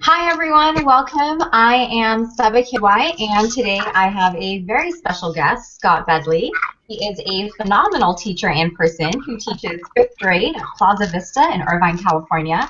Hi everyone, welcome. I am Saba KY, and today I have a very special guest, Scott Bedley. He is a phenomenal teacher and person who teaches fifth grade at Plaza Vista in Irvine, California.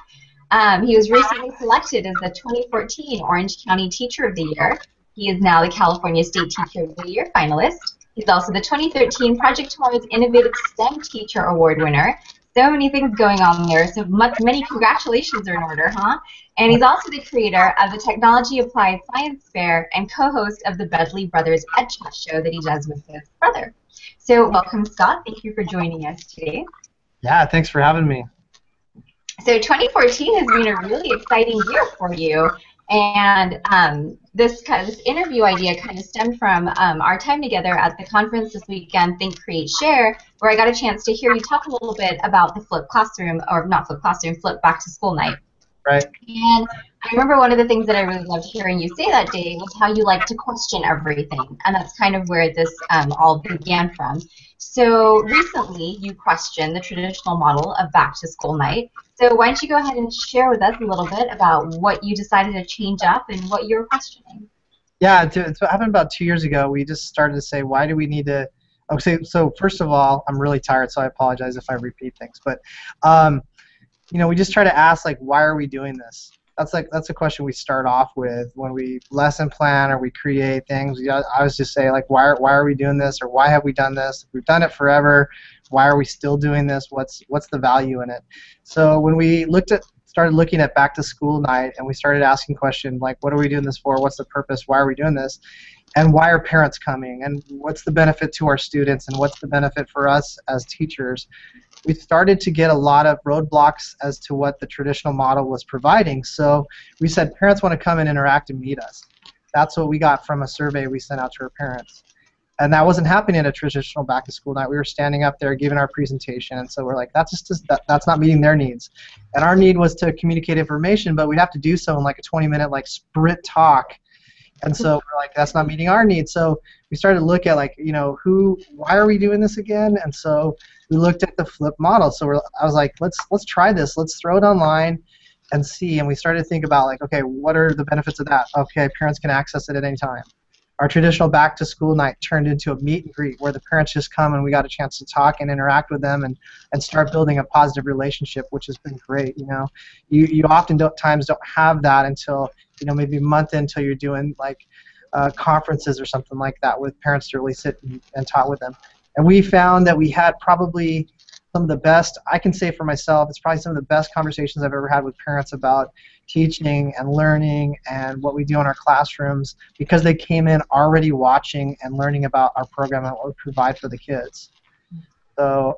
He was recently selected as the 2014 Orange County Teacher of the Year. He is now the California State Teacher of the Year finalist. He's also the 2013 Project Tour's Innovative STEM Teacher Award winner. So many things going on there. So many congratulations are in order, huh? And he's also the creator of the Technology Applied Science Fair and co-host of the Bedley Brothers Ed Chat show that he does with his brother. So welcome, Scott. Thank you for joining us today. Yeah, thanks for having me. So 2014 has been a really exciting year for you. And this interview idea kind of stemmed from our time together at the conference this weekend, Think, Create, Share, where I got a chance to hear you talk a little bit about the flipped classroom, or not flipped classroom, flipped back to school night. Right. And I remember one of the things that I really loved hearing you say that day was how you like to question everything, and that's kind of where this all began from. So recently, you questioned the traditional model of back to school night. So why don't you go ahead and share with us a little bit about what you decided to change up and what you're questioning? Yeah, it happened about 2 years ago. We just started to say, why do we need to? Okay, so first of all, I'm really tired, so I apologize if I repeat things. But we just try to ask, like, why are we doing this? That's a question we start off with when we lesson plan or we create things. I always just say, like, why are we doing this, or why have we done this? We've done it forever. Why are we still doing this? What's the value in it? So when we started looking at back to school night, and we started asking questions like, what are we doing this for? What's the purpose? Why are we doing this? And why are parents coming? And what's the benefit to our students? And what's the benefit for us as teachers? We started to get a lot of roadblocks as to what the traditional model was providing. So we said parents want to come and interact and meet us. That's what we got from a survey we sent out to our parents. And that wasn't happening at a traditional back-to-school night. We were standing up there giving our presentation, and so we're like, that's not meeting their needs. And our need was to communicate information, but we'd have to do so in like a 20-minute like sprint talk. And so we're like, that's not meeting our needs. So we started to look at, like, why are we doing this again? And so we looked at the flip model. So I was like, let's try this. Let's throw it online and see. And we started to think about, like, okay, what are the benefits of that? Okay, parents can access it at any time. Our traditional back-to-school night turned into a meet and greet where the parents just come and we got a chance to talk and interact with them and start building a positive relationship, which has been great. You often times don't have that until maybe a month until you're doing like conferences or something like that with parents to really sit and talk with them. And we found that we had probably some of the best, I can say for myself, it's probably some of the best conversations I've ever had with parents about teaching and learning and what we do in our classrooms, because they came in already watching and learning about our program and what we provide for the kids. So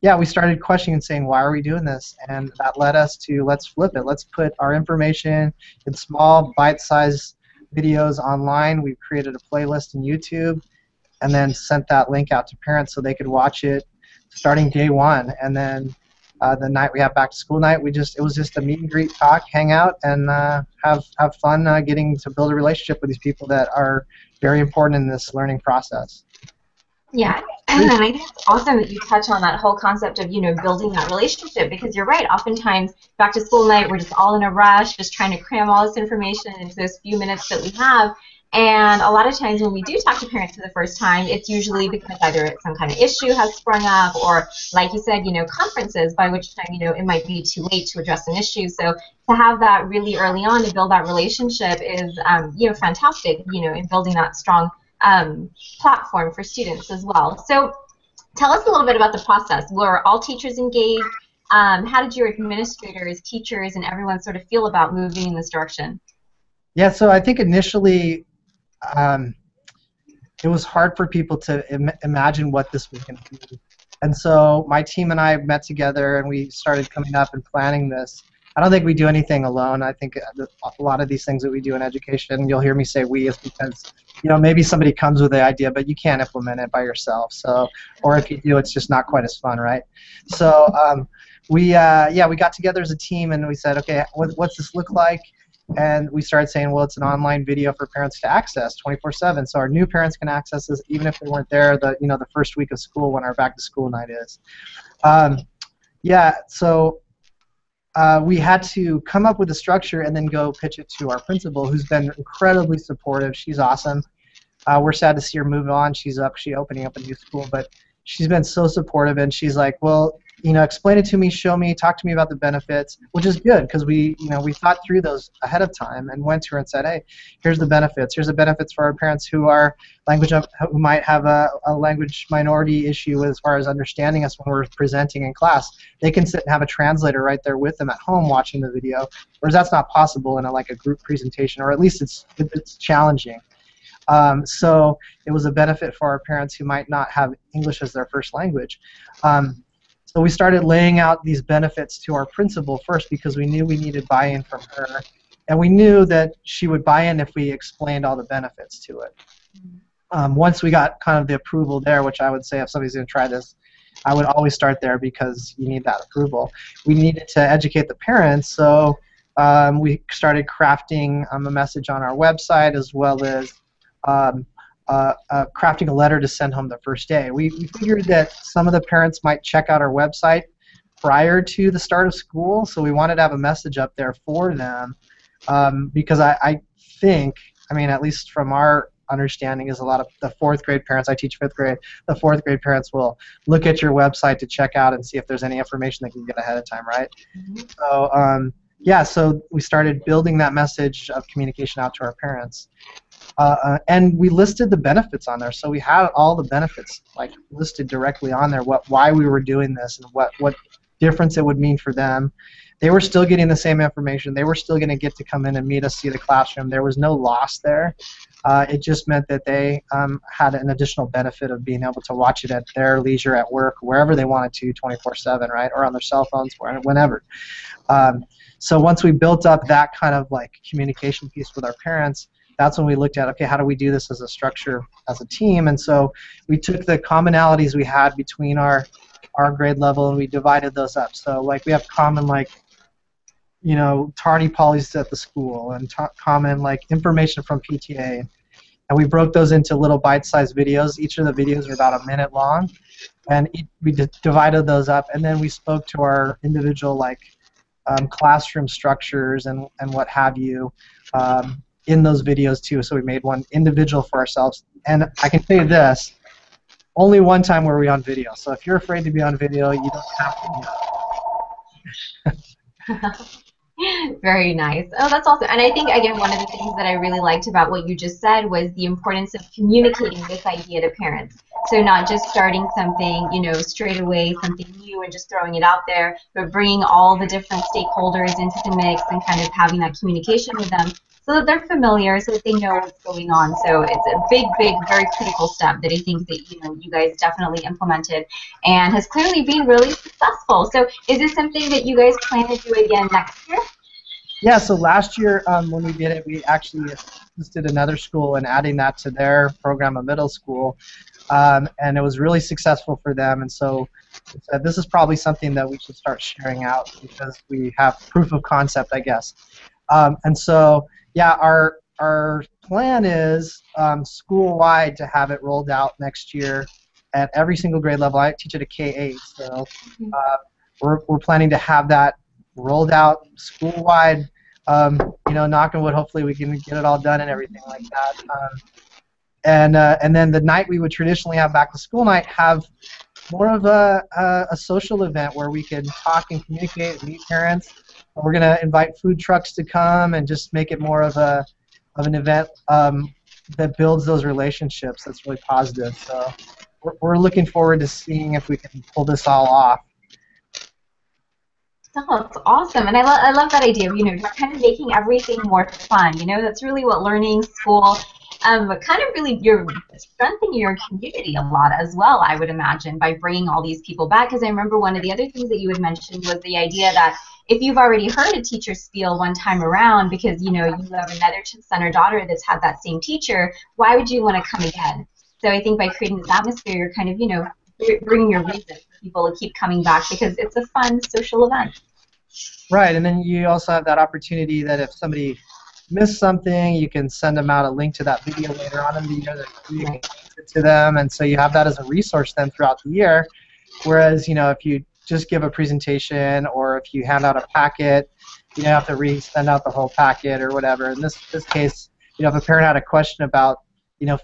yeah, we started questioning and saying, why are we doing this? And that led us to, let's flip it. Let's put our information in small bite-sized videos online. We've created a playlist in YouTube and then sent that link out to parents so they could watch it starting day one. And then the night we have back to school night, it was just a meet and greet, talk, hang out, and have fun getting to build a relationship with these people that are very important in this learning process. Yeah, and I think it's awesome that you touch on that whole concept of, building that relationship, because you're right. Oftentimes, back to school night, we're just all in a rush, just trying to cram all this information into those few minutes that we have. And a lot of times when we do talk to parents for the first time, it's usually because either some kind of issue has sprung up, or, like you said, conferences, by which time, it might be too late to address an issue. So to have that really early on to build that relationship is, fantastic, in building that strong platform for students as well. So tell us a little bit about the process. Were all teachers engaged? How did your administrators, teachers, and everyone sort of feel about moving in this direction? Yeah, so I think initially it was hard for people to imagine what this was going to be. And so my team and I met together and we started coming up and planning this. I don't think we do anything alone. I think a lot of these things that we do in education, you'll hear me say we, is because maybe somebody comes with the idea, but you can't implement it by yourself. So, or if you do, it's just not quite as fun, right? So we got together as a team and we said, okay, what's this look like? And we started saying, well, it's an online video for parents to access 24/7. So our new parents can access this even if they weren't there the first week of school when our back to school night is. So we had to come up with a structure and then go pitch it to our principal, who's been incredibly supportive. She's awesome. We're sad to see her move on. She's opening up a new school, but she's been so supportive, and she's like, well, explain it to me, show me, talk to me about the benefits, which is good because we thought through those ahead of time and went to her and said, hey, here's the benefits. Here's the benefits for our parents who are who might have a language minority issue as far as understanding us when we're presenting in class. They can sit and have a translator right there with them at home watching the video, whereas that's not possible in a group presentation, or at least it's challenging. So it was a benefit for our parents who might not have English as their first language. So we started laying out these benefits to our principal first because we knew we needed buy-in from her, and we knew that she would buy in if we explained all the benefits to it. Once we got kind of the approval there, which I would say if somebody's going to try this, I would always start there because you need that approval. We needed to educate the parents, so we started crafting a message on our website, as well as crafting a letter to send home the first day. We figured that some of the parents might check out our website prior to the start of school, so we wanted to have a message up there for them, because I think, at least from our understanding, is a lot of the fourth grade parents, I teach fifth grade, the fourth grade parents will look at your website to check out and see if there's any information they can get ahead of time, right? So so we started building that message of communication out to our parents. And we listed the benefits on there, so we had all the benefits listed directly on there, why we were doing this and what difference it would mean for them. They were still getting the same information. They were still going to get to come in and meet us, see the classroom. There was no loss there. It just meant that they had an additional benefit of being able to watch it at their leisure, at work, wherever they wanted to, 24/7, right, or on their cell phones, whenever. So once we built up that kind of communication piece with our parents, that's when we looked at, okay, how do we do this as a structure, as a team? And so we took the commonalities we had between our grade level and we divided those up. So we have common tardy policies at the school and common information from PTA. And we broke those into little bite-sized videos. Each of the videos are about a minute long. And we divided those up. And then we spoke to our individual classroom structures and what have you in those videos too. So we made one individual for ourselves. And I can tell you this, only one time were we on video. So if you're afraid to be on video, you don't have to be. Very nice. Oh, that's awesome. And I think, again, one of the things that I really liked about what you just said was the importance of communicating this idea to parents. So not just starting something, straight away, something new and just throwing it out there, but bringing all the different stakeholders into the mix and kind of having that communication with them so that they're familiar, so that they know what's going on. So it's a big, very critical step that I think that you guys definitely implemented and has clearly been really successful. So is this something that you guys plan to do again next year? Yeah, so last year when we did it, we actually assisted another school in adding that to their program of middle school, and it was really successful for them. And so we said, this is probably something that we should start sharing out because we have proof of concept, I guess. And so, yeah, our plan is school-wide to have it rolled out next year at every single grade level. I teach at a K-8, so we're planning to have that rolled out school-wide. Knock on wood, hopefully we can get it all done and everything like that. And then the night we would traditionally have back to school night, have more of a social event where we can talk and communicate and meet parents. We're going to invite food trucks to come and just make it more of an event that builds those relationships. That's really positive. So we're looking forward to seeing if we can pull this all off. Oh, that's awesome, and I love that idea of just kind of making everything more fun. That's really what learning, school, but kind of really you're strengthening your community a lot as well, I would imagine, by bringing all these people back. Because I remember one of the other things that you had mentioned was the idea that if you've already heard a teacher spiel one time around because you have another son or daughter that's had that same teacher, why would you want to come again? So I think by creating this atmosphere, you're kind of you're bringing your reason for people to keep coming back because it's a fun social event. Right, and then you also have that opportunity that if somebody missed something, you can send them out a link to that video later on in the year that you can link it to them, and so you have that as a resource then throughout the year. Whereas, if you just give a presentation, or if you hand out a packet, you don't have to send out the whole packet or whatever. In this case, if a parent had a question about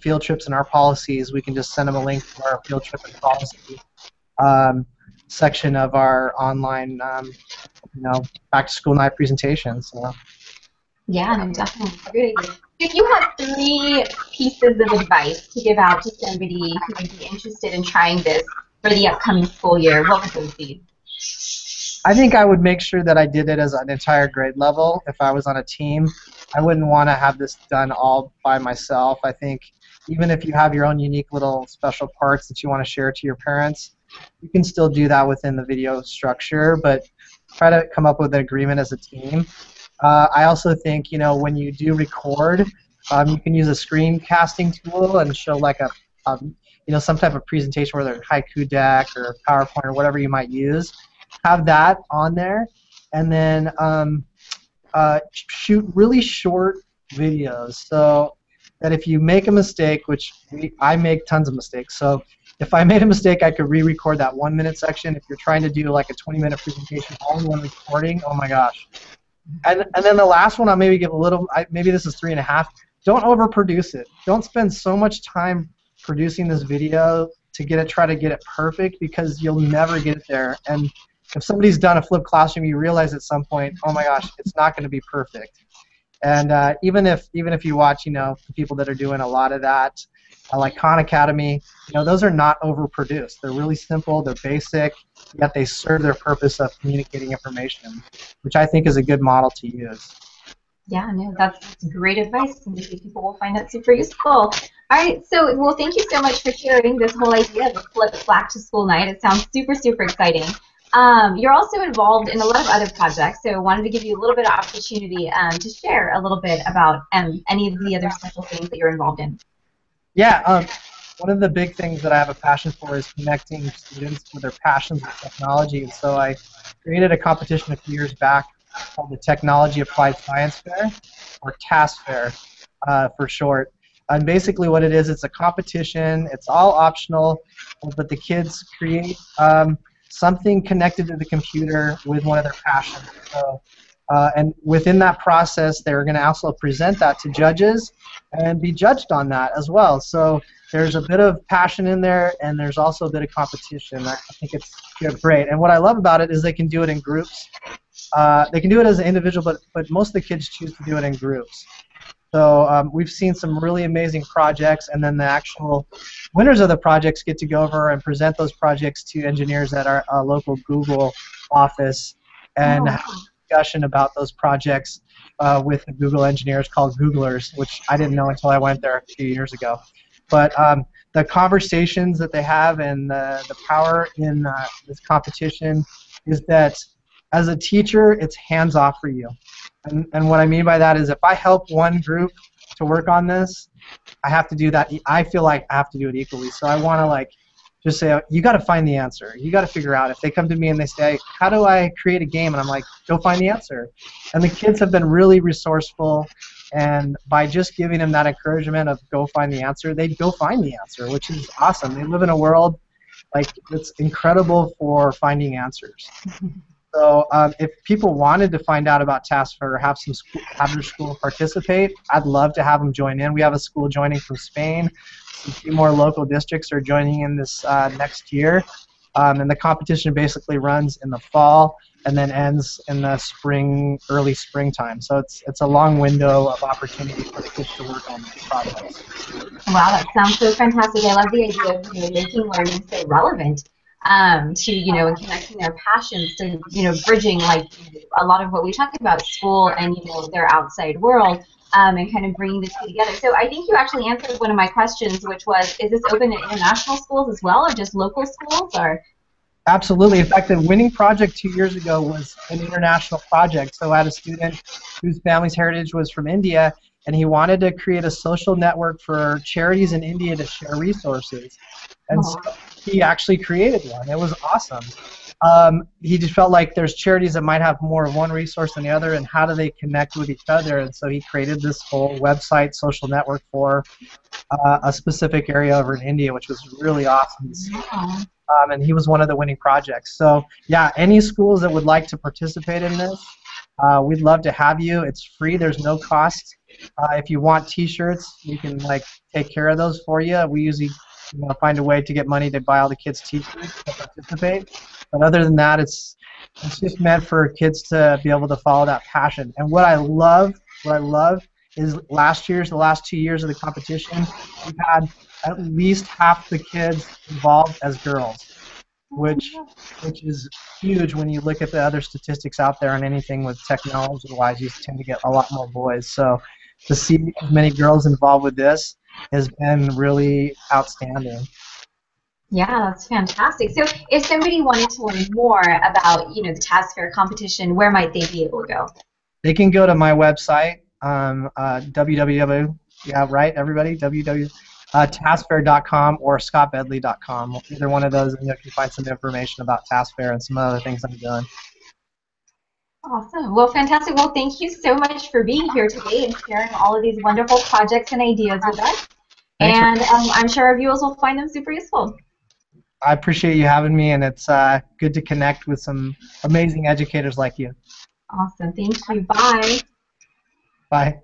field trips and our policies, we can just send them a link to our field trip and policy section of our online back to school night presentation. So. Yeah, no, definitely. Great idea. If you had 3 pieces of advice to give out to somebody who would be interested in trying this for the upcoming school year, what would those be? I think I would make sure that I did it as an entire grade level. If I was on a team, I wouldn't want to have this done all by myself. I think even if you have your own unique little special parts that you want to share to your parents, you can still do that within the video structure, but try to come up with an agreement as a team. I also think, when you do record, you can use a screencasting tool and show like some type of presentation, whether it's haiku deck or PowerPoint or whatever you might use. Have that on there, and then shoot really short videos so that if you make a mistake, which I make tons of mistakes, so if I made a mistake, I could re-record that 1-minute section. If you're trying to do like a 20-minute presentation all in one recording, oh my gosh. And then the last one, I'll maybe give a little, maybe this is 3.5. Don't overproduce it. Don't spend so much time producing this video to try to get it perfect, because you'll never get it there. And if somebody's done a flipped classroom, you realize at some point, oh my gosh, it's not going to be perfect. And even if you watch, the people that are doing a lot of that, like Khan Academy, those are not overproduced. They're really simple, they're basic, yet they serve their purpose of communicating information, which I think is a good model to use. Yeah, no, that's great advice. And maybe people will find that super useful. All right, so, well, thank you so much for sharing this whole idea of a flipped back to school night. It sounds super, super exciting. You're also involved in a lot of other projects, so I wanted to give you a little bit of opportunity to share a little bit about any of the other special things that you're involved in. Yeah, one of the big things that I have a passion for is connecting students with their passions with technology, and so I created a competition a few years back called the Technology Applied Science Fair, or TAS Fair for short. And basically what it is, it's a competition, it's all optional, but the kids create something connected to the computer with one of their passions. So, and within that process, they're going to also present that to judges and be judged on that as well. So there's a bit of passion in there, and there's also a bit of competition. I think it's great. And what I love about it is they can do it in groups. They can do it as an individual, but most of the kids choose to do it in groups. So we've seen some really amazing projects, and then the actual winners of the projects get to go over and present those projects to engineers at our local Google office and have a discussion about those projects with the Google engineers called Googlers, which I didn't know until I went there a few years ago. But the conversations that they have and the power in this competition is that as a teacher, it's hands-off for you. And what I mean by that is if I help one group to work on this, I have to do that. I feel like I have to do it equally. So I want to just say, you got to find the answer. You got to figure out. If they come to me and they say, how do I create a game? And I'm like, go find the answer. And the kids have been really resourceful. And by just giving them that encouragement of go find the answer, they go find the answer, which is awesome. They live in a world it's incredible for finding answers. So if people wanted to find out about TAS Fair or have their school participate, I'd love to have them join in. We have a school joining from Spain. A few more local districts are joining in this next year. And the competition basically runs in the fall and then ends in the spring, early springtime. So it's a long window of opportunity for the kids to work on these projects. Wow, that sounds so fantastic. I love the idea of making learning so relevant. To and connecting their passions to bridging a lot of what we talk about school and their outside world and kind of bringing the two together. So I think you actually answered one of my questions, which was, is this open to international schools as well, or just local schools? Or absolutely. In fact, the winning project 2 years ago was an international project. So I had a student whose family's heritage was from India, and he wanted to create a social network for charities in India to share resources. And so he actually created one. It was awesome. he just felt like there's charities that might have more of one resource than the other, and how do they connect with each other? And so he created this whole website, social network for a specific area over in India, which was really awesome to see. And he was one of the winning projects. So yeah, any schools that would like to participate in this, we'd love to have you. It's free. There's no cost. If you want T-shirts, we can take care of those for you. We usually find a way to get money to buy all the kids T-shirts to participate. But other than that, it's just meant for kids to be able to follow that passion. And what I love is the last 2 years of the competition, we've had at least half the kids involved as girls, which is huge when you look at the other statistics out there on anything with technology-wise. You tend to get a lot more boys. So to see as many girls involved with this has been really outstanding. Yeah, that's fantastic. So if somebody wanted to learn more about, the TAS Fair competition, where might they be able to go? They can go to my website, www, yeah, right, everybody, tasfair.com or scottbedley.com. Either one of those, and you can find some information about TAS Fair and some other things I'm doing. Awesome. Well, fantastic. Well, thank you so much for being here today and sharing all of these wonderful projects and ideas with us. And I'm sure our viewers will find them super useful. I appreciate you having me, and it's good to connect with some amazing educators like you. Awesome. Thank you. Bye. Bye.